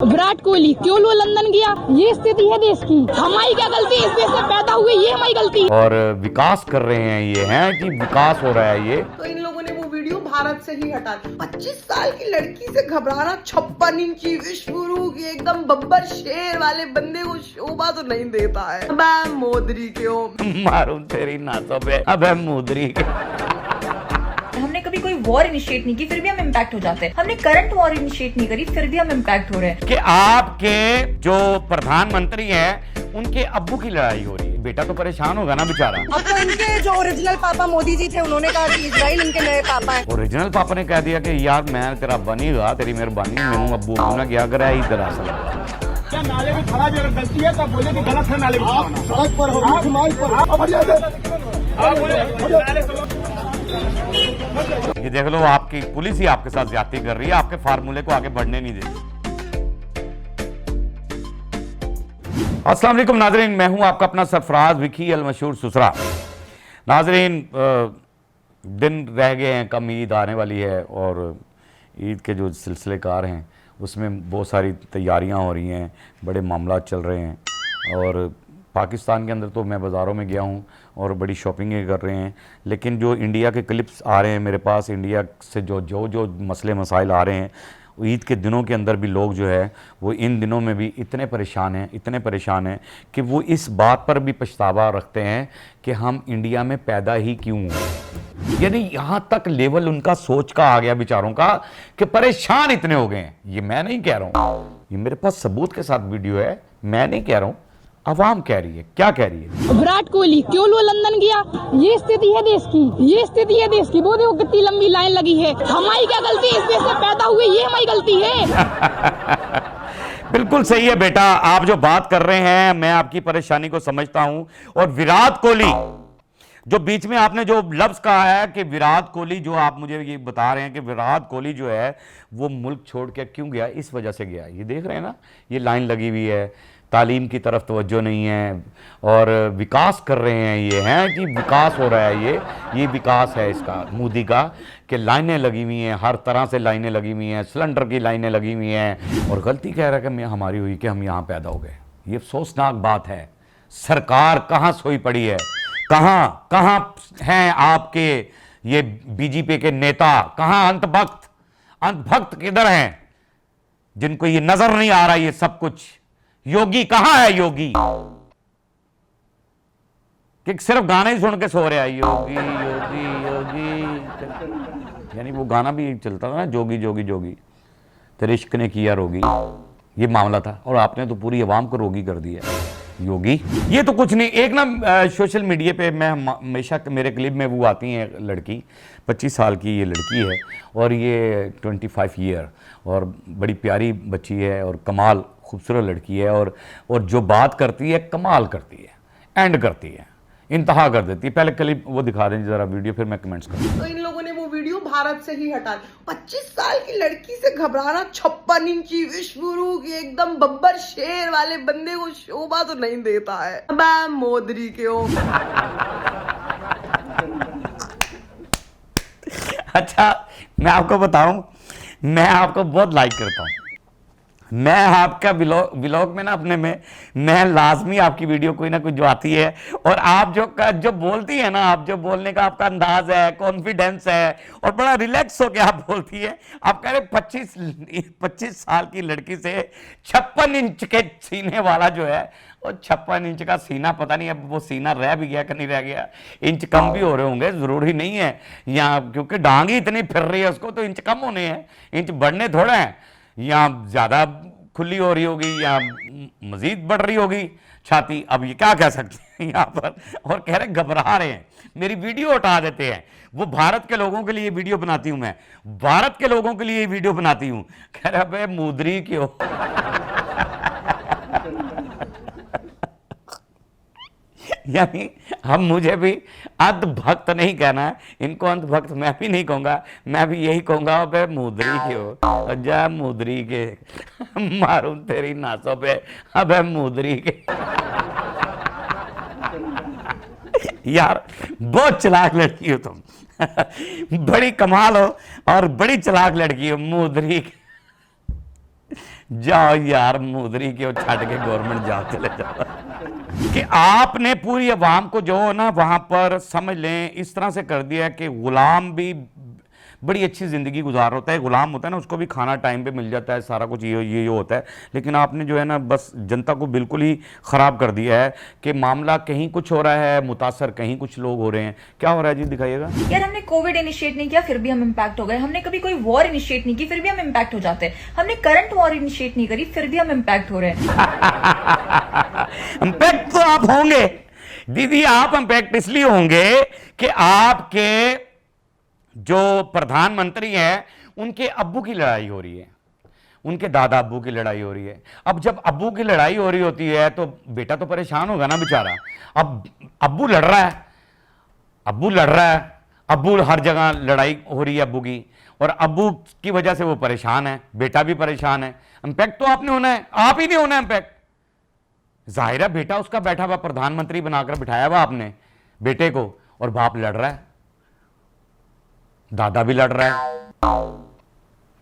विराट कोहली क्यों लो लंदन गया, ये स्थिति है देश की। हमारी क्या गलती, इस देश में पैदा हुए, ये हमारी गलती। और विकास कर रहे हैं, ये है कि विकास हो रहा है। ये तो इन लोगों ने वो वीडियो भारत से ही हटा दी। 25 साल की लड़की से घबराना, 56 इंची विश्वगुरु की एकदम बब्बर शेर वाले बंदे को शोभा तो नहीं देता है। अब मोदी क्यों मारूं तेरी नासों पे, अब मोदी के। हमने कभी कोई वॉर इनिशिएट नहीं की, फिर भी हम इम्पैक्ट हो जाते हैं। हमने करंट वॉर इनिशिएट नहीं करी, फिर भी हम इम्पैक्ट हो रहे हैं। कि आपके जो प्रधानमंत्री हैं उनके अब्बू की लड़ाई हो रही है। बेटा तो परेशान होगा ना बेचारा। अब तो इनके जो ओरिजिनल पापा मोदी जी थे, उन्होंने कहा कि इजराइल इनके नए पापा हैं। ओरिजिनल पापा ने कह दिया कि यार मैं तेरा बनीगा, तेरी मेहरबानी, मैनू अब्बू ना क्या करे ही दरअसल। क्या नाले में खड़ा भी अगर गलती है तो बोले कि गलत है, नाले में सड़क पर हो, मार्ग पर ये देख लो, आपकी पुलिस ही आपके साथ ज्यादती कर रही है, आपके फार्मूले को आगे बढ़ने नहीं देती। अस्सलाम वालेकुम नाजरीन, मैं हूं आपका अपना सरफराज विकी अल मशहूर सुसरा। नाजरीन, दिन रह गए हैं कम, ईद आने वाली है और ईद के जो सिलसिलेकार हैं उसमें बहुत सारी तैयारियां हो रही हैं, बड़े मामला चल रहे हैं। और पाकिस्तान के अंदर तो मैं बाज़ारों में गया हूँ और बड़ी शॉपिंगें कर रहे हैं, लेकिन जो इंडिया के क्लिप्स आ रहे हैं मेरे पास, इंडिया से जो मसले मसाइल आ रहे हैं, ईद के दिनों के अंदर भी लोग जो है वो इन दिनों में भी इतने परेशान हैं कि वो इस बात पर भी पछतावा रखते हैं कि हम इंडिया में पैदा ही क्यों हुए। यानी यहाँ तक लेवल उनका सोच का आ गया बेचारों का कि परेशान इतने हो गए हैं। ये मैं नहीं कह रहा हूँ, ये मेरे पास सबूत के साथ वीडियो है, मैं नहीं कह रहा हूँ, अवाम कह रही है। क्या कह रही है? विराट कोहली क्यों लो लंदन गया, ये स्थिति है देश की, ये स्थिति है देश की। वो देखो कितनी लंबी लाइन लगी है। हमारी क्या गलती, इस देश में पैदा हुए, ये हमारी गलती है। बिल्कुल सही है बेटा, आप जो बात कर रहे हैं मैं आपकी परेशानी को समझता हूं। और विराट कोहली जो बीच में आपने जो लफ्ज कहा है कि विराट कोहली, जो आप मुझे ये बता रहे हैं कि विराट कोहली जो है वो मुल्क छोड़ के क्यों गया, इस वजह से गया। ये देख रहे हैं ना, ये लाइन लगी हुई है, तालीम की तरफ तवज्जो नहीं है और विकास कर रहे हैं। ये है कि विकास हो रहा है, ये विकास है इसका, मोदी का, कि लाइनें लगी हुई हैं, हर तरह से लाइनें लगी हुई हैं, सिलेंडर की लाइनें लगी हुई हैं। और गलती कह रहा है कि हमारी हुई कि हम यहाँ पैदा हो गए। ये अफसोसनाक बात है। सरकार कहाँ सोई पड़ी है, कहाँ हैं आपके ये बीजेपी के नेता, कहाँ अंतभक्त किधर हैं जिनको ये नजर नहीं आ रहा ये सब कुछ। योगी कहां है? योगी कि सिर्फ गाने ही सुन के सो रहा है। योगी योगी योगी, यानी वो गाना भी चलता था ना, जोगी जोगी जोगी तेरे इश्क ने किया रोगी, ये मामला था। और आपने तो पूरी आवाम को रोगी कर दिया योगी। ये तो कुछ नहीं। एक ना सोशल मीडिया पे मैं हमेशा मेरे क्लिप में वो आती है लड़की, 25 साल की ये लड़की है और ये 25 ईयर, और बड़ी प्यारी बच्ची है और कमाल खूबसूरत लड़की है। और जो बात करती है कमाल करती है, एंड करती है, इंतहा कर देती है। पहले क्लिप वो दिखा दें जरा वीडियो, फिर मैं कमेंट्स करूँ। तो इन लोगों ने वो वीडियो भारत से ही हटा दी। 25 साल की लड़की से घबराना, 56 इंची विश्वगुरु की एकदम बब्बर शेर वाले बंदे को शोभा तो नहीं देता है। अब मोदी क्यों अच्छा, मैं आपको बताऊं, मैं आपको बहुत लाइक करता हूं। मैं आपका व्लॉग में ना, अपने में मैं लाजमी आपकी वीडियो कोई ना कोई जो आती है, और आप जो बोलती है ना, आप जो बोलने का आपका अंदाज है, कॉन्फिडेंस है, और बड़ा रिलैक्स होकर आप बोलती है। आप कह रहे 25 साल की लड़की से 56 इंच के सीने वाला जो है, और 56 इंच का सीना, पता नहीं अब वो सीना रह भी गया कि नहीं रह गया। इंच कम भी हो रहे होंगे, जरूरी नहीं है यहाँ, क्योंकि डांगी इतनी फिर रही है उसको, तो इंच कम होने हैं, इंच बढ़ने थोड़ा है। या ज्यादा खुली हो रही होगी या मजीद बढ़ रही होगी छाती। अब ये क्या कह सकते हैं यहाँ पर। और कह रहे घबरा रहे हैं, मेरी वीडियो हटा देते हैं। वो भारत के लोगों के लिए वीडियो बनाती हूं, मैं भारत के लोगों के लिए वीडियो बनाती हूं। कह रहे भाई मोदी क्यों। यानी हम, मुझे भी अंधभक्त नहीं कहना है, इनको अंधभक्त मैं भी नहीं कहूंगा, मैं भी यही कहूंगा भाई मोदी क्यों, जय मोदी के, मारूं तेरी नासों पे, अब मोदी के। यार बहुत चालाक लड़की हो तुम, बड़ी कमाल हो और बड़ी चालाक लड़की हो मोदी। जाओ यार, मोदी के छड़ के गवर्नमेंट जाओ, चले जाओ। कि आपने पूरी अवाम को जो ना वहां पर समझ लें इस तरह से कर दिया कि गुलाम भी बड़ी अच्छी ज़िंदगी गुजार होता है, गुलाम होता है ना, उसको भी खाना टाइम पे मिल जाता है, सारा कुछ ये होता है। लेकिन आपने जो है ना बस जनता को बिल्कुल ही ख़राब कर दिया है कि मामला कहीं कुछ हो रहा है, मुतासर कहीं कुछ लोग हो रहे हैं। क्या हो रहा है जी, दिखाइएगा। यार हमने कोविड इनिशिएट नहीं किया फिर भी हम इम्पैक्ट हो गए, हमने कभी कोई वॉर इनिशिएट नहीं की फिर भी हम इम्पैक्ट हो जाते हैं, हमने करंट वॉर इनिशिएट नहीं करी फिर भी हम इम्पैक्ट हो रहे हैं। इम्पैक्ट तो आप होंगे दीदी, आप इम्पैक्ट इसलिए होंगे कि आपके जो प्रधानमंत्री हैं उनके अब्बू की लड़ाई हो रही है, उनके दादा अब्बू की लड़ाई हो रही है। अब जब अब्बू की लड़ाई हो रही होती है तो बेटा तो परेशान होगा ना बेचारा। अब अब्बू लड़ रहा है, अब्बू हर जगह लड़ाई हो रही है अब्बू की, और अब्बू की वजह से वो परेशान है, बेटा भी परेशान है। इंपैक्ट तो आपने होना है, आप ही नहीं होना इंपैक्ट। जाहिर है बेटा उसका बैठा हुआ, प्रधानमंत्री बनाकर बिठाया हुआ आपने बेटे को, और बाप लड़ रहा है, दादा भी लड़ रहा है।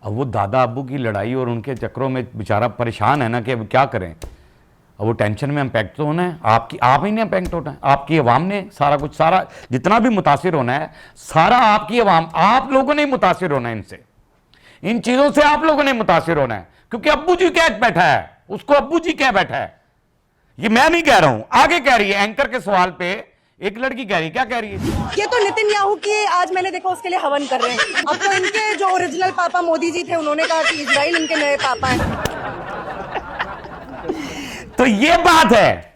अब वो दादा अब्बू की लड़ाई और उनके चक्रों में बेचारा परेशान है ना कि अब क्या करें। अब वो टेंशन में इम्पैक्ट तो होना है, आप ही ने इम्पैक्ट होना है, आपकी अवाम ने सारा कुछ, सारा जितना भी मुतासिर होना है सारा आपकी अवाम, आप लोगों ने मुतासिर होना है इनसे, इन चीज़ों से आप लोगों ने मुतासिर होना है। क्योंकि अब्बू जी क्या बैठा है, उसको अब्बू जी क्या बैठा है, ये मैं नहीं कह रहा हूं, आगे कह रही है एंकर के सवाल पे एक लड़की कह रही है। क्या कह रही है? ये तो नेतन्याहू की आज मैंने देखा उसके लिए हवन कर रहे हैं। अब तो इनके जो ओरिजिनल पापा मोदी जी थे उन्होंने कहा कि इजराइल इनके नए पापा हैं। तो ये बात है,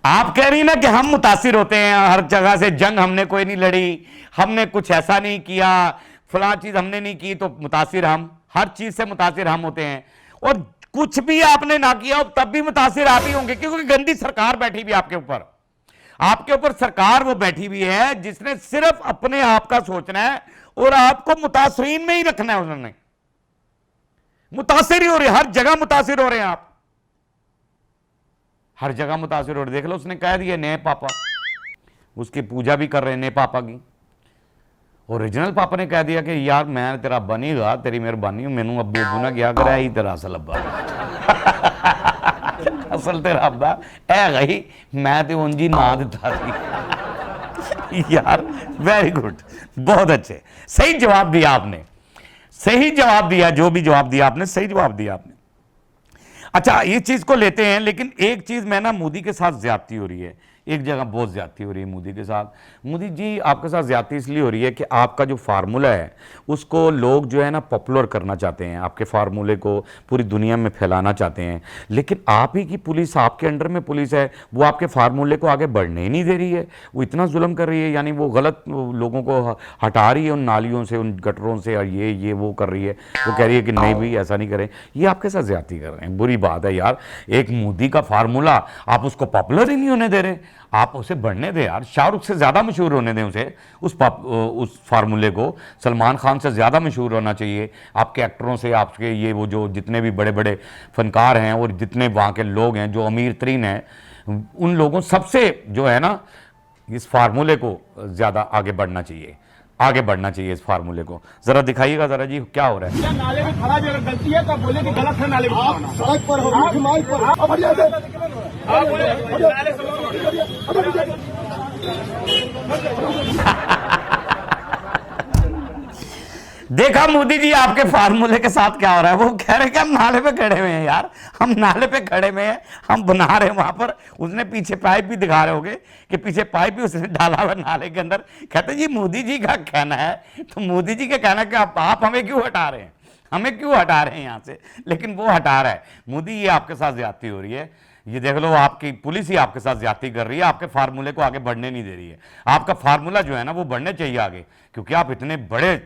आप कह रही ना कि हम मुतासिर होते हैं हर जगह से, जंग हमने कोई नहीं लड़ी, हमने कुछ ऐसा नहीं किया, फलां चीज हमने नहीं की, तो मुतासिर हम, हर चीज से मुतासिर हम होते हैं। और कुछ भी आपने ना किया तब भी मुतासिर आप ही होंगे, क्योंकि गंदी सरकार बैठी भी आपके ऊपर सरकार वो बैठी हुई है जिसने सिर्फ अपने आप का सोचना है और आपको मुतासरीन में ही रखना है। उन्होंने मुतासिर ही हो रहे, हर जगह मुतासिर हो रहे हैं आप, हर जगह मुतासिर हो रहे। देख लो, उसने कह दिया नए पापा, उसकी पूजा भी कर रहे हैं नए पापा की। ओरिजिनल पापा ने कह दिया कि यार मैं तेरा अब्बा नहीं गा, तेरी मेहरबानी, मैनू अब्बू अब्बू ना गया कर, ही तेरा असल अब्बा असल तेरा अब्बा है गई, मैं तो उंजी ना दिता थी। यार वेरी गुड, बहुत अच्छे, सही जवाब दिया आपने, सही जवाब दिया, जो भी जवाब दिया आपने सही जवाब दिया आपने। अच्छा ये चीज को लेते हैं, लेकिन एक चीज में ना मोदी के साथ ज्यादती हो रही है, एक जगह बहुत ज्यादती हो रही है मोदी के साथ। मोदी जी आपके साथ ज्यादती इसलिए हो रही है कि आपका जो फार्मूला है उसको लोग जो है ना पॉपुलर करना चाहते हैं, आपके फार्मूले को पूरी दुनिया में फैलाना चाहते हैं। लेकिन आप ही की पुलिस, आपके अंडर में पुलिस है, वो आपके फार्मूले को आगे बढ़ने ही नहीं दे रही है, वो इतना जुल्म कर रही है, यानी वो गलत लोगों को हटा रही है उन नालियों से, उन गटरों से, और ये वो कर रही है। वो कह रही है कि नहीं भाई ऐसा नहीं करें, ये आपके साथ ज्यादती कर रहे हैं। बुरी बात है यार, एक मोदी का फार्मूला आप उसको पॉपुलर ही नहीं होने दे रहे, आप उसे बढ़ने दें यार, शाहरुख से ज्यादा मशहूर होने दें उसे, उस फार्मूले को। सलमान खान से ज्यादा मशहूर होना चाहिए आपके एक्टरों से, आपके ये वो जो जितने भी बड़े बड़े फनकार हैं और जितने वहाँ के लोग हैं जो अमीर तरीन हैं, उन लोगों सबसे जो है ना इस फार्मूले को ज्यादा आगे बढ़ना चाहिए, आगे बढ़ना चाहिए इस फार्मूले को। जरा दिखाइएगा जरा जी क्या हो रहा है। क्या नाले में खड़ा भी अगर गलती है तो बोले कि गलत है, नाले में आप सड़क पर हो, मार्ग पर हो, अब हटिया से, आप बोले नाले से देखा मोदी जी आपके फार्मूले के साथ क्या हो रहा है। वो कह रहे हैं कि हम नाले पे खड़े हुए हैं यार, हम नाले पे खड़े हुए हैं, हम बना रहे हैं वहां पर। उसने पीछे पाइप भी दिखा रहे होगे कि पीछे पाइप भी उसने डाला हुआ नाले के अंदर। कहते जी मोदी जी का कहना है, तो मोदी जी का कहना है कि आप हमें क्यों हटा रहे हैं, हमें क्यों हटा रहे हैं यहाँ से, लेकिन वो हटा रहा है मोदी। ये आपके साथ ज्यादती हो रही है, ये देख लो, आपकी पुलिस ही आपके साथ ज्यादती कर रही है, आपके फार्मूले को आगे बढ़ने नहीं दे रही है। आपका फार्मूला जो है ना वो बढ़ने चाहिए आगे, क्योंकि आप इतने बड़े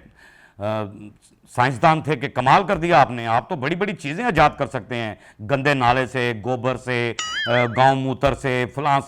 साइंसदान थे कि कमाल कर दिया आपने। आप तो बड़ी बड़ी चीज़ें ईजाद कर सकते हैं, गंदे नाले से, गोबर से, गांव मूत्र से, फलां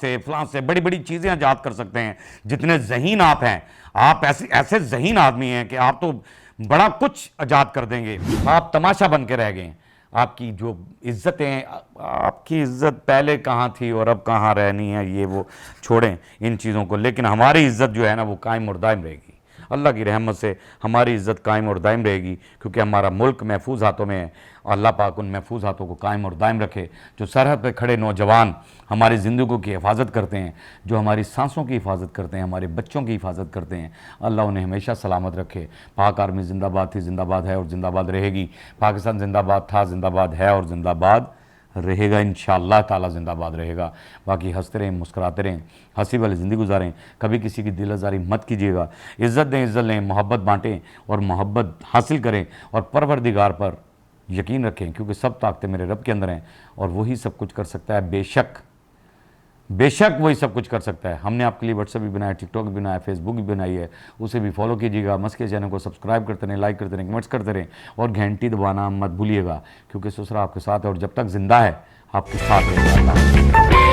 से बड़ी बड़ी चीज़ें ईजाद कर सकते हैं। जितने ज़हीन आप हैं, आप ऐसे ज़हीन आदमी हैं कि आप तो बड़ा कुछ ईजाद कर देंगे। आप तमाशा बन के रह गए। आपकी जो इज्जतें, आपकी इज्जत पहले कहाँ थी और अब कहाँ रहनी है, ये वो छोड़ें इन चीज़ों को, लेकिन हमारी इज्जत जो है ना वो कायम और दायम रहेगी, अल्लाह की रहमत से हमारी इज़्ज़त कायम और दायम रहेगी, क्योंकि हमारा मुल्क महफूज हाथों में है। अल्लाह पाक उन महफूज हाथों को कायम और दायम रखे। जो सरहद पे खड़े नौजवान हमारी ज़िंदगी की हिफाजत करते हैं, जो हमारी सांसों की हिफाजत करते हैं, हमारे बच्चों की हिफाजत करते हैं, अल्लाह उन्हें हमेशा सलामत रखे। पाक आर्मी जिंदाबाद थी, जिंदाबाद है और जिंदाबाद रहेगी। पाकिस्तान जिंदाबाद था, जिंदाबाद है और जिंदाबाद रहेगा। इंशाअल्लाह ताला जिंदाबाद रहेगा। बाकी हंसते रहें, मुस्कुराते रहें, हंसी वाली ज़िंदगी गुजारें, कभी किसी की दिल आज़ारी मत कीजिएगा। इज़्ज़त दें, इज़्ज़त लें, मोहब्बत बांटें और मोहब्बत हासिल करें और परवरदिगार पर यकीन रखें, क्योंकि सब ताकतें मेरे रब के अंदर हैं और वही सब कुछ कर सकता है। बेशक वही सब कुछ कर सकता है। हमने आपके लिए व्हाट्सएप भी बनाया, टिकटॉक भी बनाया, फेसबुक भी बनाई है, उसे भी फॉलो कीजिएगा। मस्के चैनल को सब्सक्राइब करते रहें, लाइक करते रहें, कमेंट्स करते रहें और घंटी दबाना मत भूलिएगा, क्योंकि ससुरा आपके साथ है और जब तक जिंदा है आपके साथ रहेगा।